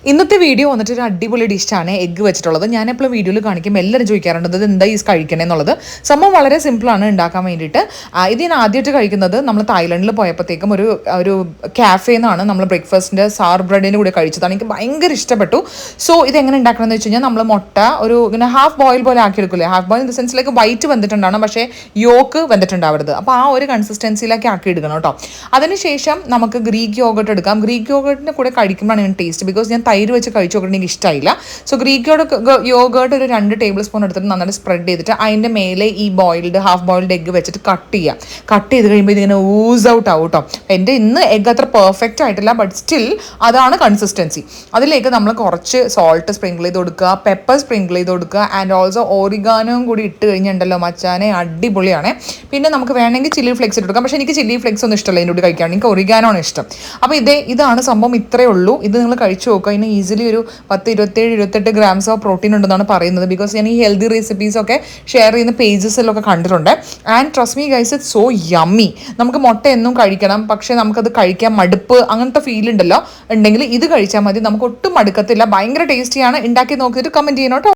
ഇന്നത്തെ വീഡിയോ വന്നിട്ട് ഒരു അടിപൊളി ഡിഷാണ് എഗ്ഗ് വെച്ചിട്ടുള്ളത്. ഞാൻ എപ്പോഴും വീഡിയോയിൽ കാണിക്കുമ്പോൾ എല്ലാവരും ചോദിക്കാറുണ്ട് ഇത് എന്താ ഈ കഴിക്കണേ എന്നുള്ളത്. സംഭവം വളരെ സിമ്പിളാണ് ഉണ്ടാക്കാൻ വേണ്ടിയിട്ട്. ഇത് ഞാൻ ആദ്യമായിട്ട് കഴിക്കുന്നത് നമ്മൾ തായ്ലൻഡിൽ പോയപ്പോഴത്തേക്കും ഒരു കാഫേന്നാണ് നമ്മൾ ബ്രേക്ക്ഫാസ്റ്റിൻ്റെ സാർ ബ്രെഡിൻ്റെ കൂടെ കഴിച്ചതാണ്. എനിക്ക് ഭയങ്കര ഇഷ്ടപ്പെട്ടു. സോ ഇതെങ്ങനെ ഉണ്ടാക്കണമെന്ന് വെച്ച് കഴിഞ്ഞാൽ നമ്മൾ മുട്ട ഇങ്ങനെ ഹാഫ് ബോയിൽ പോലെ ആക്കിയെടുക്കില്ലേ, ഹാഫ് ബോയിൽ ഇൻ ദ സെൻസിലേക്ക് വൈറ്റ് വെന്തിട്ടുണ്ടാവണം, പക്ഷേ യോക്ക് വെന്തിട്ടുണ്ടാവരുത്. അപ്പോൾ ആ ഒരു കൺസിസ്റ്റൻസിയിലേക്ക് ആക്കി എടുക്കണം കേട്ടോ. അതിനുശേഷം നമുക്ക് ഗ്രീക്ക് യോഗട്ട് എടുക്കാം. ഗ്രീക്ക് യോഗട്ടിൻ്റെ കൂടെ കഴിക്കുമ്പോഴാണ് ഞാൻ ടേസ്റ്റ്, ബിക്കോസ് ഞാൻ തൈര് വെച്ച് കഴിച്ചു നോക്കിയിട്ട് എനിക്ക് ഇഷ്ടമായില്ല. സോ ഗ്രീക്ക് യോഗേർട്ട് ഒരു 2 ടേബിൾ സ്പൂൺ എടുത്തിട്ട് നന്നായിട്ട് സ്പ്രെഡ് ചെയ്തിട്ട് അതിൻ്റെ മേലെ ഈ ഹാഫ് ബോയിൽഡ് എഗ്ഗ് വെച്ചിട്ട് കട്ട് ചെയ്ത് കഴിയുമ്പോൾ ഇതിങ്ങനെ ഊസ് ഔട്ട് ആവും കേട്ടോ. എൻ്റെ ഇന്ന് എഗ്ഗ് അത്ര പെർഫെക്റ്റ് ആയിട്ടില്ല, ബട്ട് സ്റ്റിൽ അതാണ് കൺസിസ്റ്റൻസി. അതിലേക്ക് നമ്മൾ കുറച്ച് സോൾട്ട് സ്പ്രിങ്കിൾ ചെയ്ത് കൊടുക്കുക, പെപ്പർ സ്പ്രിങ്കിൾ ചെയ്ത് കൊടുക്കുക, ആൻഡ് ഓൾസോ ഓറിഗാനോയും കൂടി ഇട്ട് കഴിഞ്ഞിട്ടുണ്ടല്ലോ മച്ചാനെ അടിപൊളിയാണ്. പിന്നെ നമുക്ക് വേണമെങ്കിൽ ചില്ലി ഫ്ലെക്സ് ഇട്ട് കൊടുക്കാം, പക്ഷേ എനിക്ക് ചില്ലി ഫ്ലെക്സ് ഒന്നും ഇഷ്ടമല്ല ഇതിൻ്റെ കൂടി കഴിക്കാൻ, എനിക്ക് ഒറിഗാനോ ആണ് ഇഷ്ടം. അപ്പോൾ ഇതാണ് സംഭവം, ഇത്രയേ ഉള്ളൂ. ഇത് നിങ്ങൾ കഴിച്ചു നോക്കുക. ഇതിന് ഈസിലി ഒരു 27-28 ഗ്രാംസ് ഓഫ് പ്രോട്ടീൻ ഉണ്ടെന്നാണ് പറയുന്നത്. ബിക്കോസ് ഞാൻ ഈ ഹെൽത്തി റെസിപ്പീസൊക്കെ ഷെയർ ചെയ്യുന്ന പേജസിലൊക്കെ കണ്ടിട്ടുണ്ട്. And trust me guys, it's so yummy. നമുക്ക് മുട്ട എന്നും കഴിക്കണം, പക്ഷേ നമുക്കത് കഴിക്കാൻ മടുപ്പ് അങ്ങനത്തെ ഫീൽ ഉണ്ടെങ്കിൽ ഇത് കഴിച്ചാൽ മതി. നമുക്ക് ഒട്ടും മടുക്കത്തില്ല. ഭയങ്കര ടേസ്റ്റിയാണ്. ഉണ്ടാക്കി നോക്കിയിട്ട് കമൻറ്റ് ചെയ്യണം കേട്ടോ.